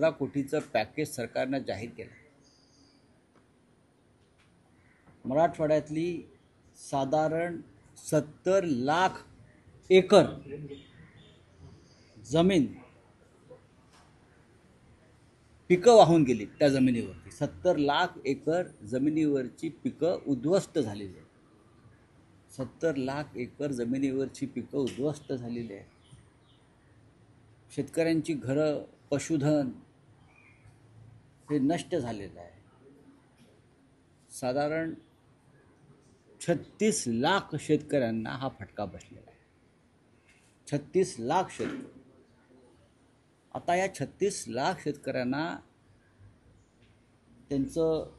15 कोटीचं package सरकारनं जाहीर केलं. मराठवाड्यातली साधारण 70 लाख एकर जमीन पिकं वाहून गेली. त्या जमिनीवरती 70 लाख एकर जमिनीवरची पिकं उद्ध्वस्त झालेली आहेत. 70 लाख एकर जमिनीवरची पिकं उद्ध्वस्त झालेली आहेत. शेतकऱ्यांची घरं, पशुधन हे नष्ट झालेलं आहे. साधारण 36 लाख शेतकऱ्यांना हा फटका बसलेला आहे. 36 लाख शेतकरी. आता या 36 लाख शेतकऱ्यांना त्यांचं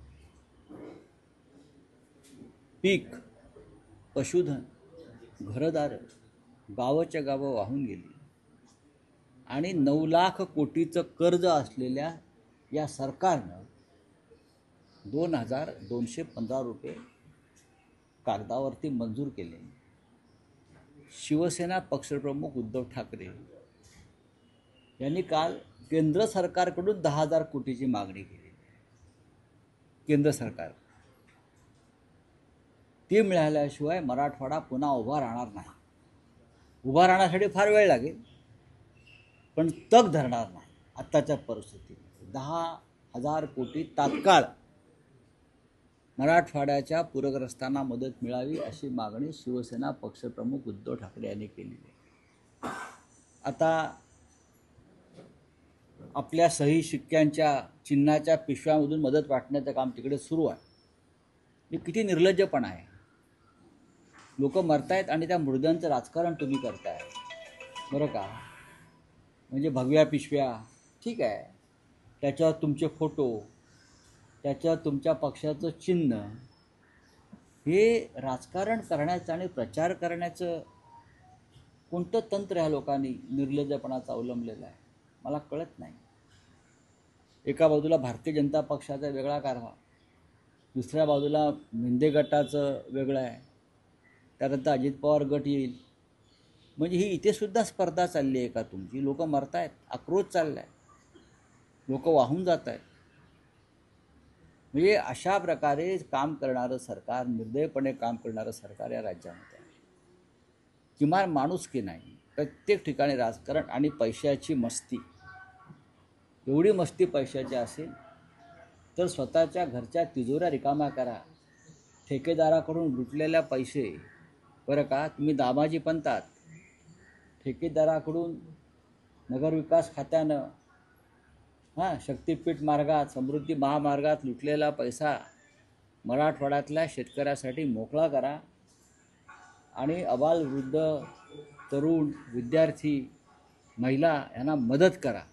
पीक, पशुधन, घरदारं गावाच्या गावं वाहून गेली आणि 9 लाख कोटीचं कर्ज असलेल्या या सरकारनं 2,215 रुपये कागदावरती मंजूर केले. शिवसेना पक्षप्रमुख उद्धव ठाकरे यांनी काल केंद्र सरकारकडून 10,000 कोटीची मागणी केली. केंद्र सरकार ती मिळाल्याशिवाय मराठवाडा पुन्हा उभा राहणार नाही. उभा राहण्यासाठी फार वेळ लागेल, पण तग धरणार नाही. आत्ताच्या परिस्थितीत 10,000 कोटी तात्काळ मराठवाड्याच्या पूरग्रस्तांना मदत मिळावी अशी मागणी शिवसेना पक्षप्रमुख उद्धव ठाकरे यांनी केली आहे. आता आपल्या सही शिक्क्यांच्या चिन्हाच्या पिशव्यामधून मदत वाटण्याचं काम तिकडे सुरू आहे. हे किती निर्लज्जपणा आहे. लोक मरतायत आणि त्या मृद्यांचं राजकारण तुम्ही करताय, बरं का. म्हणजे भगव्या पिशव्या ठीक आहे, त्याच्यावर तुमचे फोटो, त्याच्यावर तुमच्या पक्षाचं चिन्ह, हे राजकारण करण्याचं आणि प्रचार करण्याचं कोणतं तंत्र ह्या लोकांनी निर्लज्जपणाचं अवलंबलेलं आहे मला कळत नाही. एका बाजूला भारतीय जनता पक्षाचा वेगळा कारभार, दुसऱ्या बाजूला मिंदे गटाचं वेगळं आहे, त्यानंतर अजित पवार गट येईल. म्हणजे ही इथे सुद्धा स्पर्धा चालली आहे का तुमची? लोक मरतायत, आक्रोश चालला आहे, लोक वाहून जात आहेत. म्हणजे अशा प्रकारे काम करणारं सरकार, निर्दयपणे काम करणारं सरकार या राज्यामध्ये आहे. किमान माणुसकी नाही, प्रत्येक ठिकाणी राजकारण आणि पैशाची मस्ती. एवढी मस्ती पैशाची असेल तर स्वतःच्या घरच्या तिजोऱ्या रिकाम्या करा. ठेकेदाराकडून लुटलेल्या पैसे, बरं का, तुम्ही दामाजी बनतात. ठेकेदाराकडून नगरविकास खात्यानं शक्तिपीठ मार्गात, समृद्धी महामार्गात लुटलेला पैसा मराठवाड्यातल्या शेतकऱ्यासाठी मोकळा करा आणि अबालवृद्ध, तरुण, विद्यार्थी, महिला यांना मदत करा.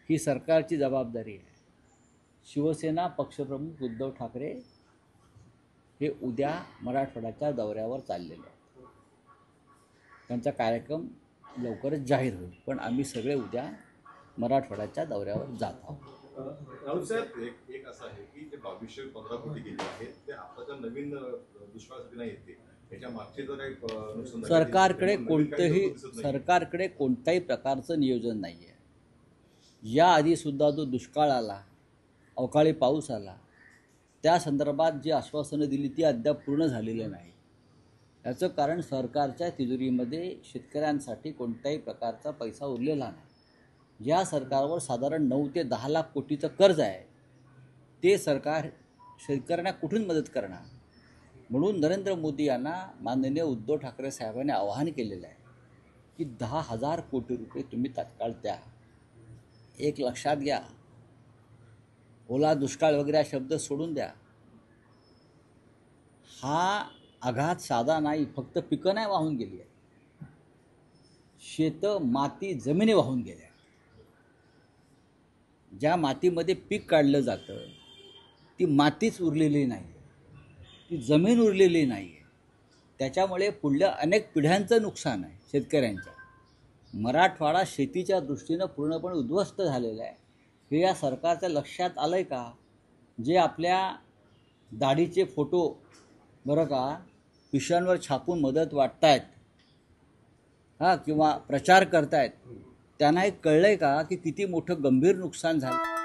ही सरकारची जबाबदारी आहे. शिवसेना पक्षप्रमुख उद्धव ठाकरे हे उद्या मराठवाड्याच्या दौऱ्यावर चाललेले आहेत. त्यांचा कार्यक्रम लवकरच जाहीर होईल, पण आम्ही सगळे उद्या मराठवाड्याच्या दौऱ्यावर जात आहोत. राहुल साहेब, एक असं आहे की ते 2215 कोटी गेले आहेत ते आताच्या नवीन दुष्काळासाठी नाही येते, त्याच्या मागचे जर एक नुकसान सरकारकडे कोणत्याही प्रकारचं नियोजन नाही आहे. याआधीसुद्धा जो दुष्काळ आला, अवकाळी पाऊस आला, त्या संदर्भात जी आश्वासनं दिली ती अद्याप पूर्ण झालेली नाही. याचं कारण सरकारच्या तिजोरीमध्ये शेतकऱ्यांसाठी कोणत्याही प्रकारचा पैसा उरलेला नाही. ज्या सरकारवर साधारण 9 ते 10 लाख कोटीचं कर्ज आहे, ते सरकार शेतकऱ्यांना कुठून मदत करणार? म्हणून नरेंद्र मोदी यांना माननीय उद्धव ठाकरे साहेबांनी आवाहन केलेलं आहे की 10,000 कोटी रुपये तुम्ही तात्काळ द्या. एक लक्षात घ्या, ओला दुष्काळ वगैरे हा शब्द सोडून द्या. हा आघात साधा नाही. फक्त पिकं नाही वाहून गेली आहे, शेतं, माती, जमिनी वाहून गेल्या. ज्या मातीमध्ये पीक काढलं जातं ती मातीच उरलेली नाही, ती जमीन उरलेली नाही आहे. त्याच्यामुळे पुढल्या अनेक पिढ्यांचं नुकसान आहे शेतकऱ्यांच्या. मराठवाडा शेतीच्या दृष्टीनं पूर्णपणे उद्ध्वस्त झालेला आहे. हे या सरकारच्या लक्षात आलं आहे का? जे आपल्या दाढीचे फोटो, बरं का, पिशव्यांवर छापून मदत वाटतायत किंवा प्रचार करतायत, त्यांना एक कळलंय का की किती मोठं गंभीर नुकसान झालं.